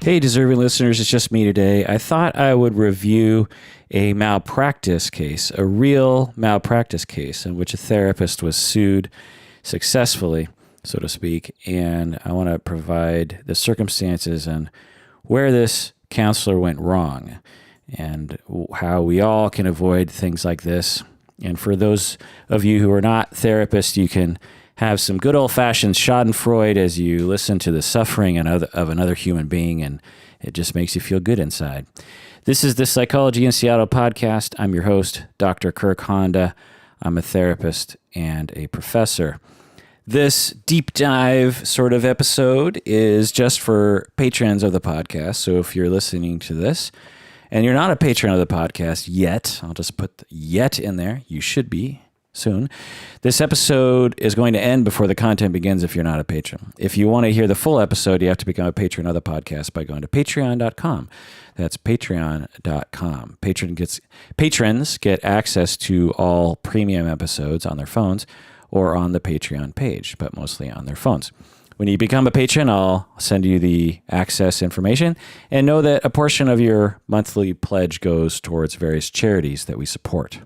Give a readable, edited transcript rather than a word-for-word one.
Hey, deserving listeners, it's just me today. I thought I would review a malpractice case, a real malpractice case in which a therapist was sued successfully, so to speak, and I want to provide the circumstances and where this counselor went wrong and how we all can avoid things like this. And for those of you who are not therapists, you can have some good old-fashioned schadenfreude as you listen to the suffering of another human being, and it just makes you feel good inside. This is the Psychology in Seattle podcast. I'm your host, Dr. Kirk Honda. I'm a therapist and a professor. This deep dive sort of episode is just for patrons of the podcast. So if you're listening to this and you're not a patron of the podcast yet, I'll just put yet in there. You should be soon. This episode is going to end before the content begins if you're not a patron. If you want to hear the full episode, you have to become a patron of the podcast by going to patreon.com. That's patreon.com. Patrons get access to all premium episodes on their phones or on the Patreon page, but mostly on their phones. When you become a patron, I'll send you the access information, and know that a portion of your monthly pledge goes towards various charities that we support.